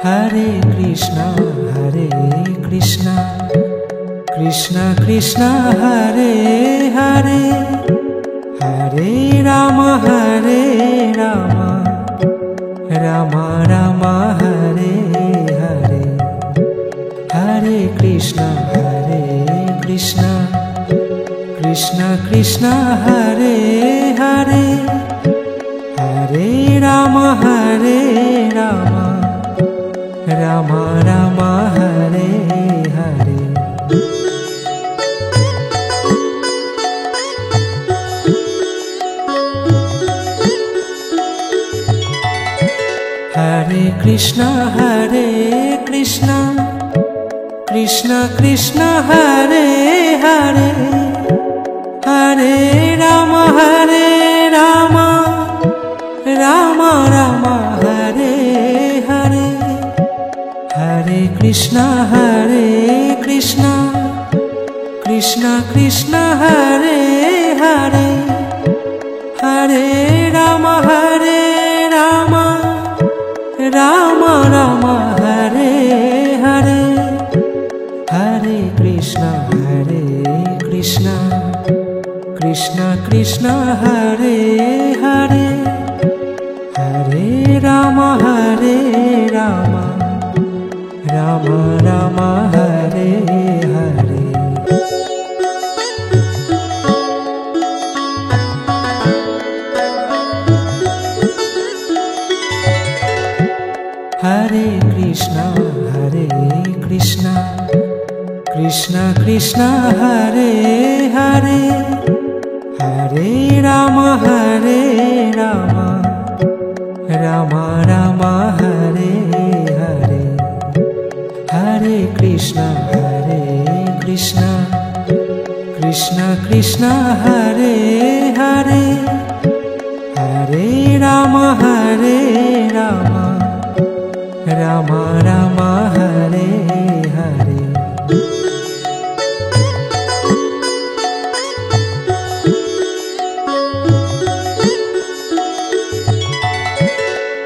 Hare Krishna Krishna Krishna Hare Hare Hare Rama Rama Rama Hare Hare Hare Krishna Krishna Krishna Hare Hare Hare Rama Rama Rama Hare Hare Hare Krishna Krishna Krishna Hare Hare Hare Rama Rama Rama Hare Hare Hare Krishna Krishna Hare Hare Hare Rama Rama Rama Hare Hare Hare Krishna Krishna Hare Hare Hare Rama Rama Rama Hare Hare Hare Krishna Krishna Hare Hare Hare Rama Rama Hare Hare Hare Krishna Krishna Hare Hare Hare Rama Rama Hare Hare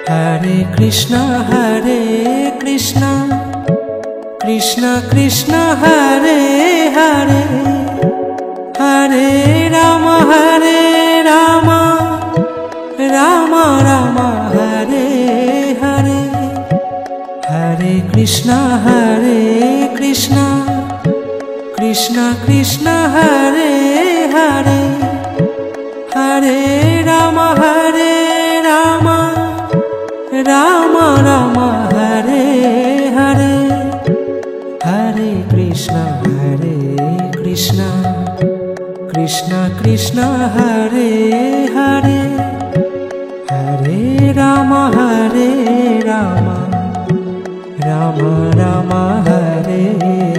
Hare Krishna Krishna Hare Hare Hare Rama Rama Rama Hare Hare Hare Krishna Krishna Hare Hare Hare Rama Rama Hare Hare Hare Krishna Krishna Hare Hare Hare Rama Rama Hare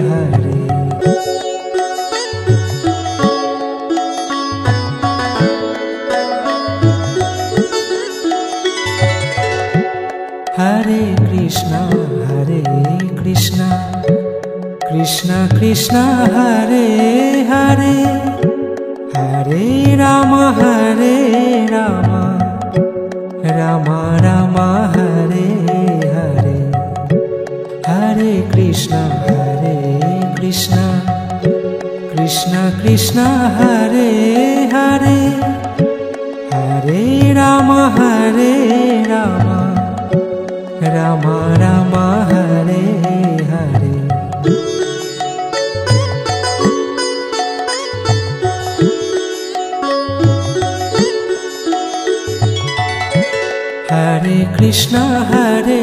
Hare Hare Krishna Krishna Hare Hare Hare Rama Rama Hare Hare Hare Krishna Krishna Hare Hare Hare Rama Rama Hare Hare Hare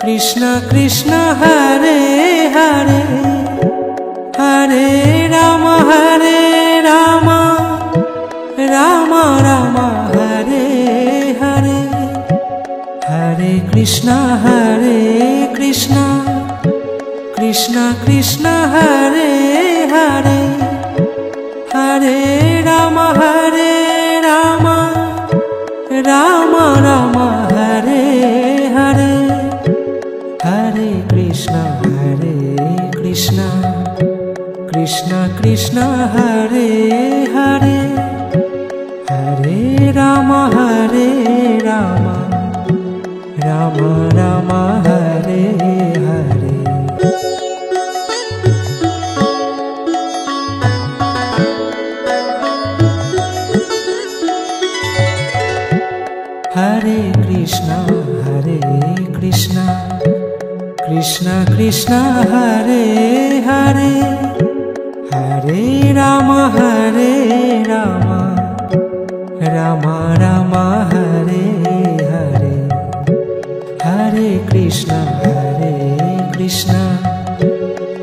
Krishna Krishna Hare Hare Hare Rama Rama Hare Hare Hare Krishna Krishna Hare Hare Hare Rama Rama Hare Hare Hare Krishna Krishna Hare Hare Hare Rama Rama Rama Hare Hare Hare Krishna Krishna Krishna Hare Hare Hare Rama Rama Rama Hare Hare Hare Krishna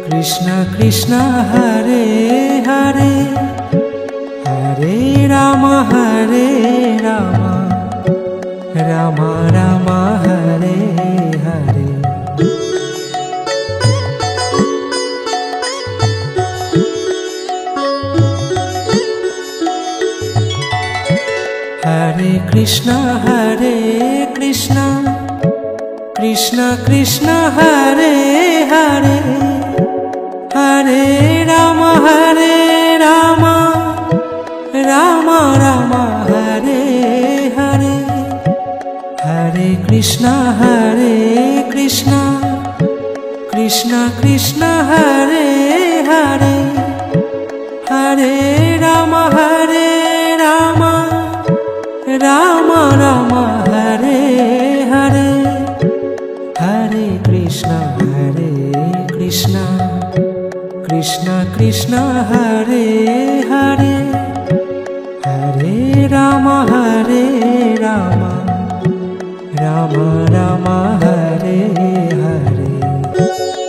Krishna Krishna Hare Hare Hare Rama Rama Rama Hare Hare Hare Krishna Krishna Krishna Hare Hare Hare Rama Rama Rama Hare Hare Hare Krishna Krishna Krishna Hare Hare Hare Rama Rama Rama Hare Hare Hare Krishna Krishna Hare Hare Hare Rama Rama Rama Hare Hare Hare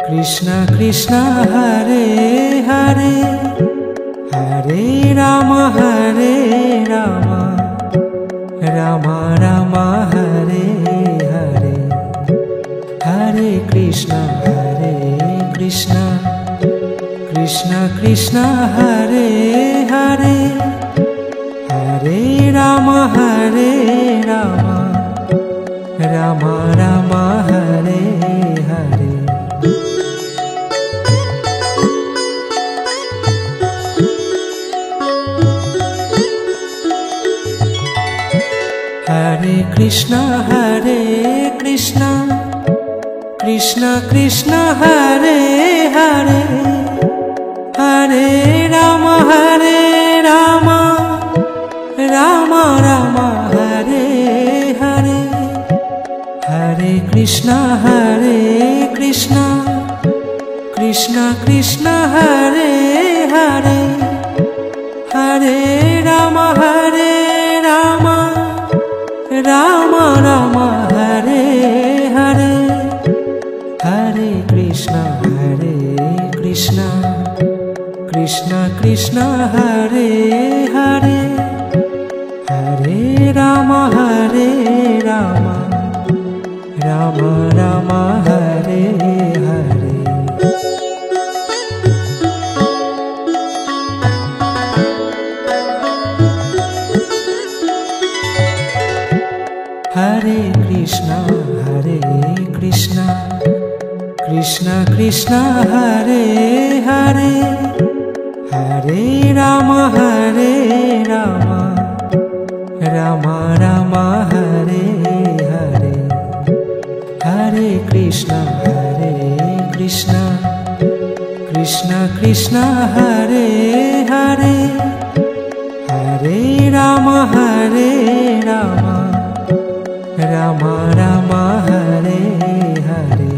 Krishna Krishna Hare Hare Hare Rama Rama Hare Hare Hare Krishna Krishna Hare Hare Hare Rama Rama Hare Hare Hare Krishna Krishna Hare Hare Hare Rama Rama Hare Hare Hare Krishna Krishna Hare Hare Hare Rama Rama Hare Hare Hare Krishna Krishna Hare Hare Hare Rama Rama Hare Hare Hare Krishna Krishna Hare Hare Hare Rama Rama Hare Hare Hare Krishna Krishna Hare Hare Hare Rama Rama Hare Hare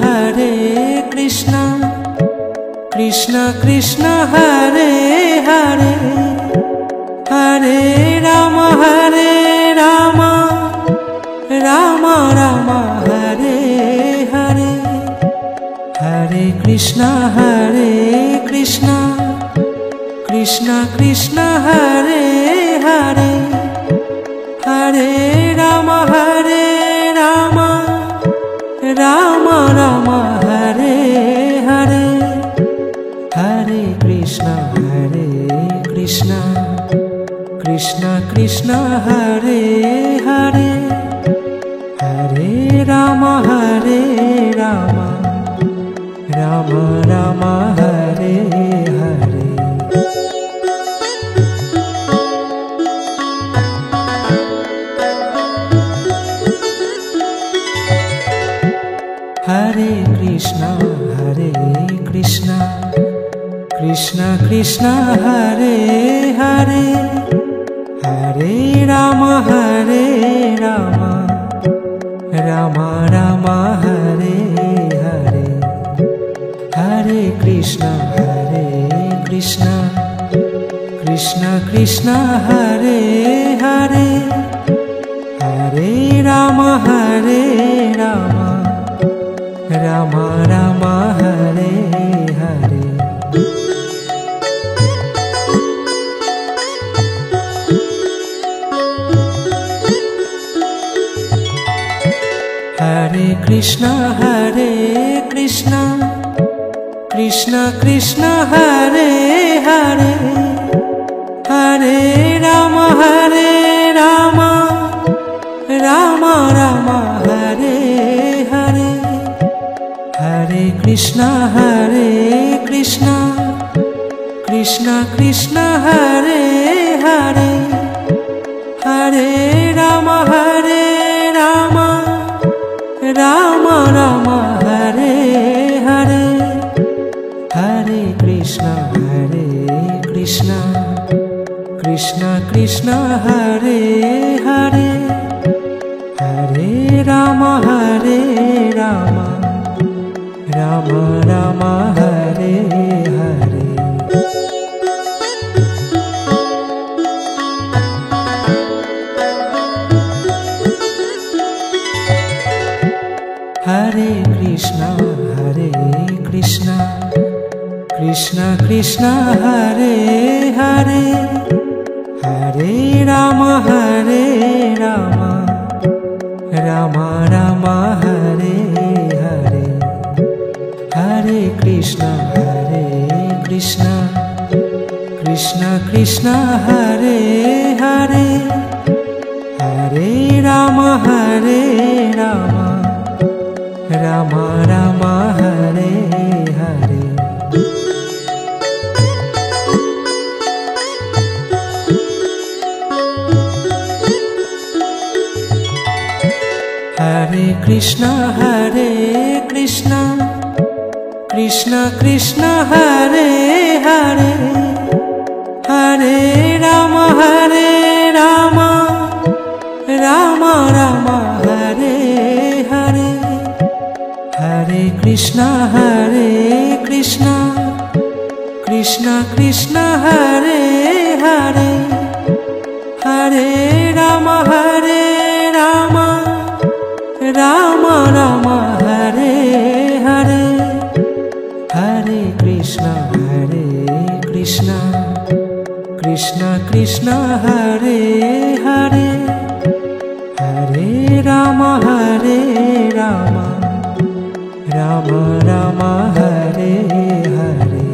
Hare Krishna Krishna Hare Hare Hare Rama Rama Hare Hare Hare Krishna Krishna Hare Hare Hare Rama Rama Hare Hare Hare Krishna Krishna Hare Hare Hare Rama Hare Rama Rama Rama Hare Hare Hare Krishna Krishna Krishna Hare Hare Hare Rama Hare Rama Rama Rama Hare Hare Hare Krishna Krishna Krishna Hare Hare Hare Rama Hare Rama Rama Rama Hare Hare Hare Krishna Krishna Krishna Hare Hare Hare Rama Hare Rama Rama Rama Hare Hare Hare Krishna Krishna Krishna Hare Hare Hare Rama Hare Rama Rama Rama Hare Hare Hare Krishna Krishna Hare Hare Hare Rama Hare Rama Rama Rama Hare Hare Hare Krishna Krishna Hare Hare Hare Rama Hare Rama Rama Rama Hare Hare Hare Krishna Krishna Hare Hare Hare Rama Hare Rama Rama Rama Hare Hare Hare Krishna Krishna Hare Hare Hare Rama Hare Rama Rama Rama Hare Hare Hare Krishna Krishna Hare Hare Hare Rama Hare Rama Rama Rama Hare Hare Hare Krishna Krishna Hare Hare Hare Rama Hare Rama Rama Rama Hare Hare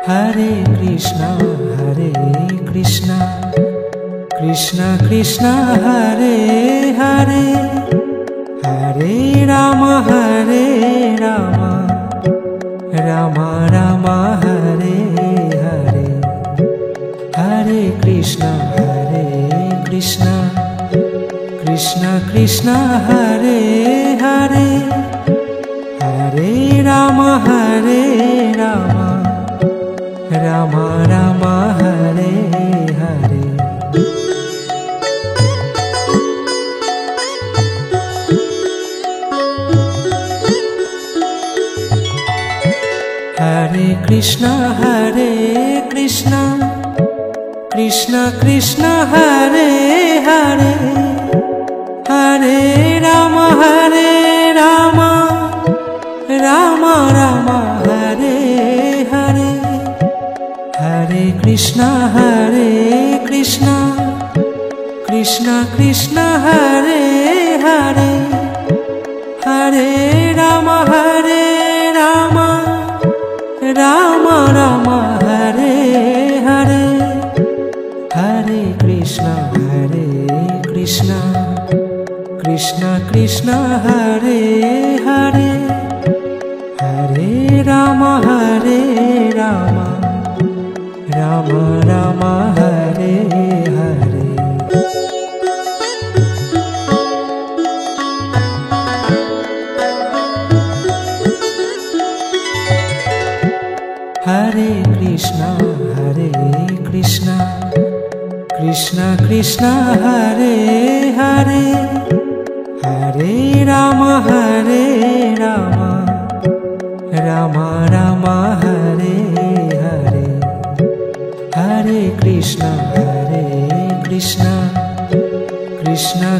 Hare Krishna Krishna Hare Hare Hare Rama Hare Rama Rama Rama Hare Hare Hare Krishna Krishna Hare Hare Hare Rama Hare Rama Rama Rama Hare Hare Hare Krishna Krishna Hare Hare Hare Rama Hare Rama Rama Rama Hare Hare Hare Krishna Krishna Hare Hare Hare Rama Hare Hare Hare Krishna Krishna Krishna Hare Hare Hare Rama Rama Rama Hare Hare Hare Krishna Krishna Krishna Hare Hare Hare Rama Rama Rama Hare Hare Hare Krishna Krishna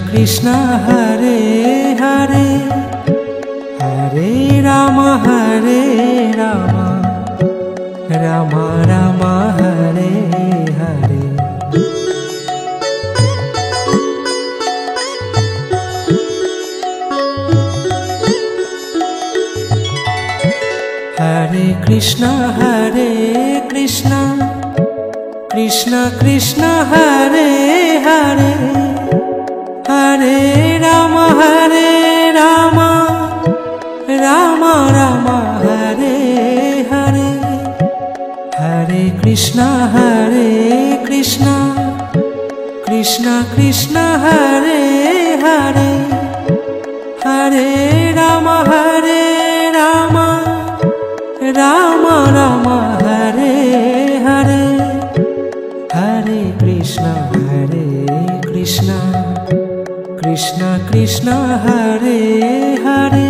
Krishna Hare Hare Hare Rama Rama Rama Hare Hare Hare Krishna Krishna Krishna Hare Hare Hare Rama Rama Rama Hare Hare Hare Krishna Krishna Hare Hare Hare Rama Rama Rama Hare Hare Hare Krishna Krishna Hare Hare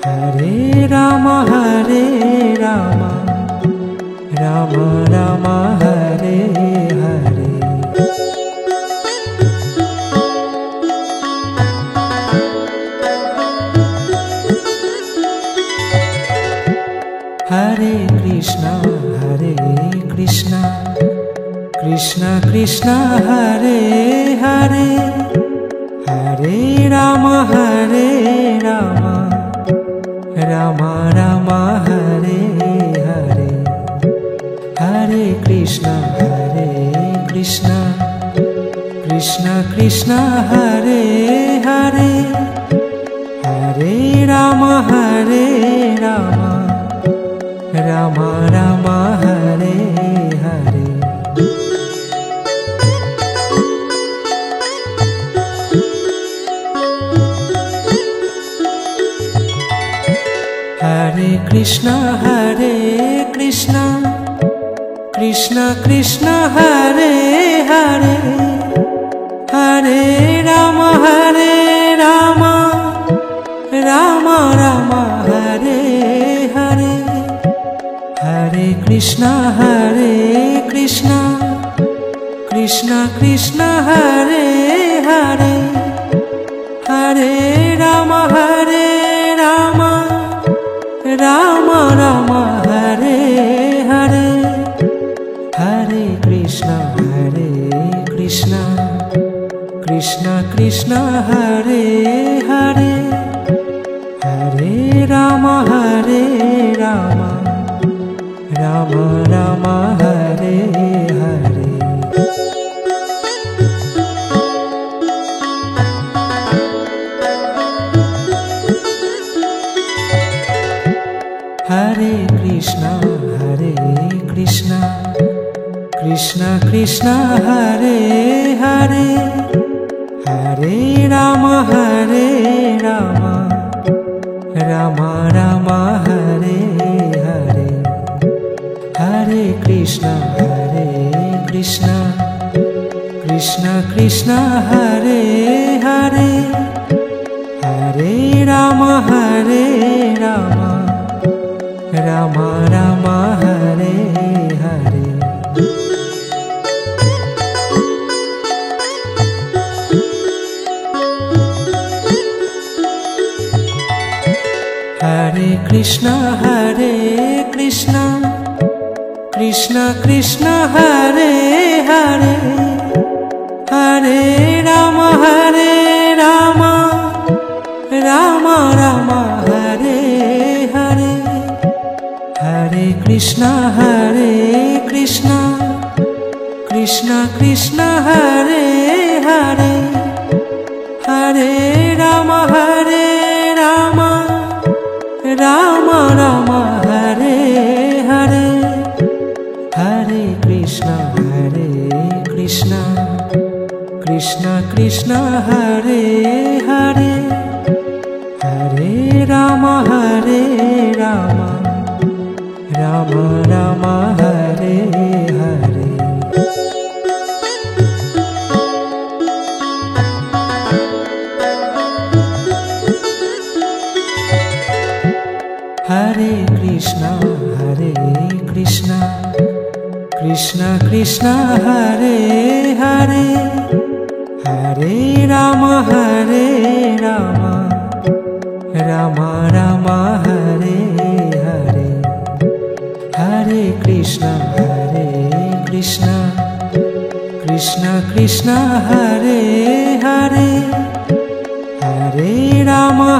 Hare Rama Rama Hare Hare Hare Krishna Krishna Hare Hare Hare Rama Rama Hare Hare Hare Krishna Krishna Hare Hare Hare Rama Rama Hare Hare Hare Krishna Krishna Hare Hare Hare Rama Rama Rama Hare Hare Hare Krishna Krishna Hare Hare Hare Rama Rama Rama Hare Hare Hare Krishna Krishna Hare Hare Hare Rama Rama Hare Hare Hare Krishna Krishna Hare Hare Hare Rama Rama Hare Hare Hare Krishna Krishna Hare Hare Hare Rama Rama Hare Hare Hare Krishna Krishna Hare Hare Hare Rama Rama Rama Hare Hare Hare Krishna Krishna Hare Krishna Krishna Krishna Hare Hare Hare Rama Rama Rama Hare Hare Hare Krishna Krishna Krishna Hare Hare Hare Rama Rama Rama Hare Hare Hare Krishna Krishna Krishna Hare Hare Hare Rama Rama Rama Hare Hare Hare Krishna Krishna Krishna Hare Hare Hare Rama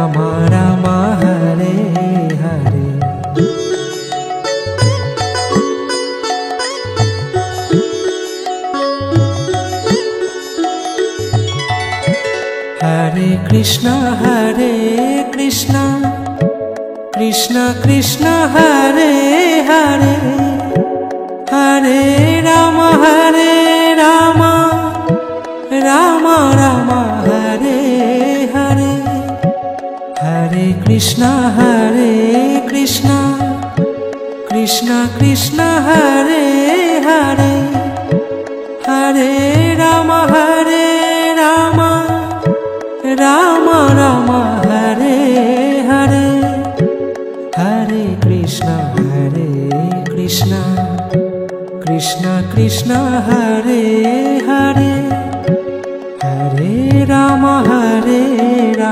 Rama Rama Hare Hare Hare Krishna Krishna Krishna Hare Hare Hare Rama Rama Rama Hare Hare Hare Krishna Krishna Krishna Hare Hare Hare Rama Rama Rama Hare Hare Hare Krishna Krishna Hare Hare Hare Rama Rama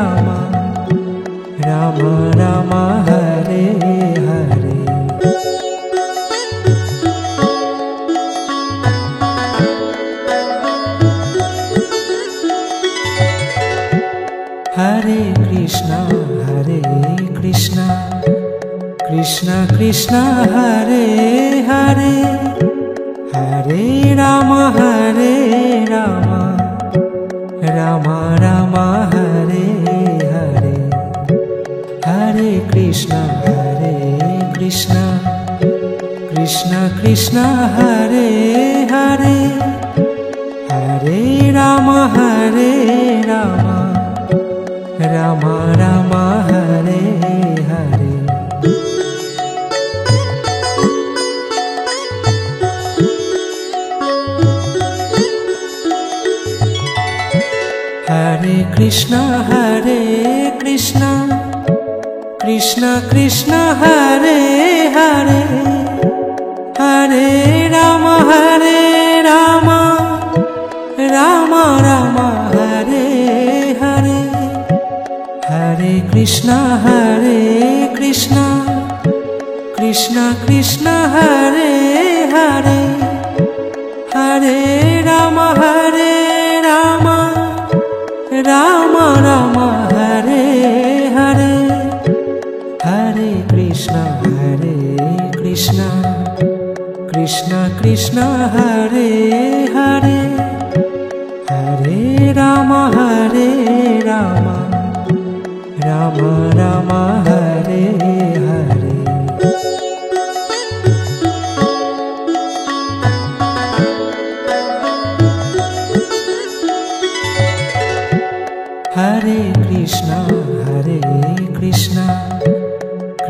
Rama Hare Hare Hare Krishna Krishna Hare Hare Hare Rama Rama Rama Hare Hare Hare Krishna Krishna Hare Hare Hare Rama Rama Rama Hare Hare Hare Krishna Krishna Hare Hare Hare Rama Rama Rama Hare Hare Hare Krishna Krishna Hare Hare Hare Rama Rama Rama Hare Hare Hare Krishna Krishna Hare Hare Hare Rama Rama Rama Hare Hare Hare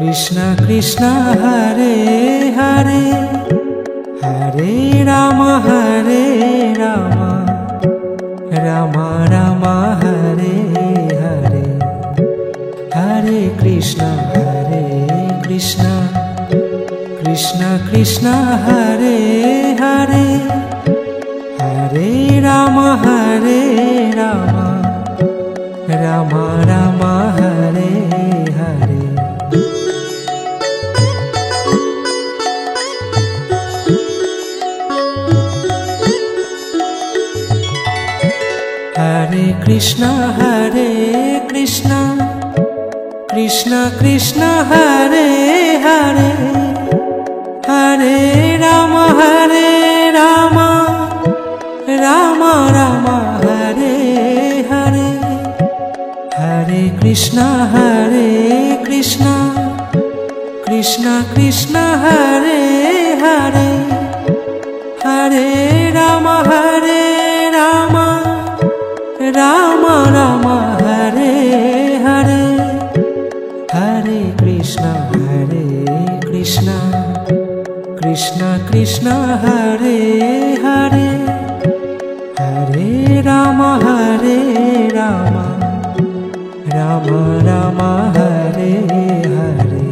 Krishna Krishna Hare Hare Hare Rama Rama Hare Hare Hare Krishna Krishna Hare Hare Hare Rama Rama Hare Hare Hare Krishna Krishna Krishna Hare Hare Hare Rama Hare Rama Rama Rama Hare Hare Hare Krishna Krishna Krishna Hare Hare Hare Rama Hare Rama Rama Rama Hare Hare Hare Krishna Krishna Krishna Hare Hare Hare Rama Hare Rama Rama Rama Hare Hare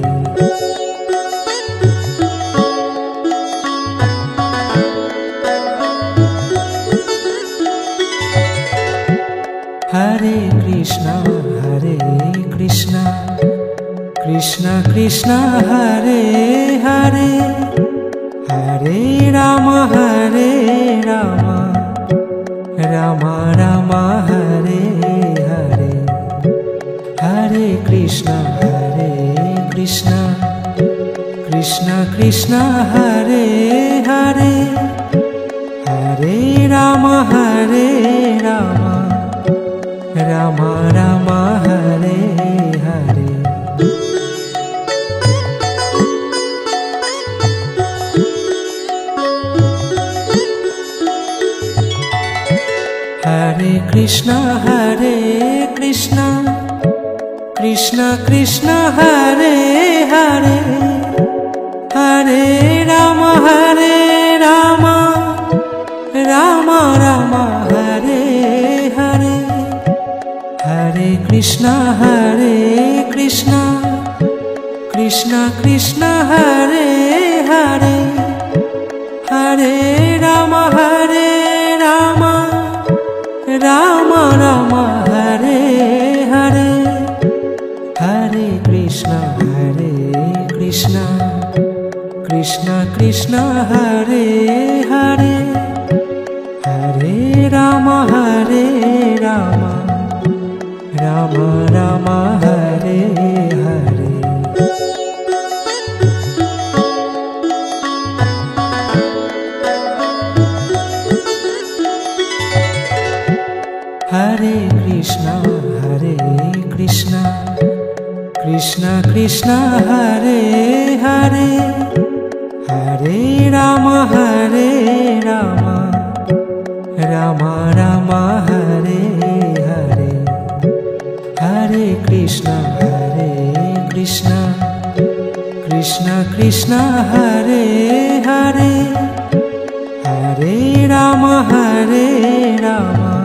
Hare Krishna Krishna Krishna Hare Hare Hare Rama Hare Rama Rama Rama Hare Hare Hare Krishna Krishna Krishna Hare Hare Hare Rama Hare Rama Rama Rama Hare Hare Hare Krishna Krishna Krishna Hare Hare Hare Rama Hare Rama Rama Rama Hare Hare Hare Krishna Krishna Krishna Hare Hare Hare Rama Hare Rama Rama Rama Hare Hare Hare Krishna Krishna Hare Hare Hare Rama Hare Rama Rama Rama Hare Hare Hare Krishna Krishna Hare Hare Hare Rama Hare Rama Rama Rama Hare Hare Hare Krishna Krishna Hare Hare Hare Rama Hare Rama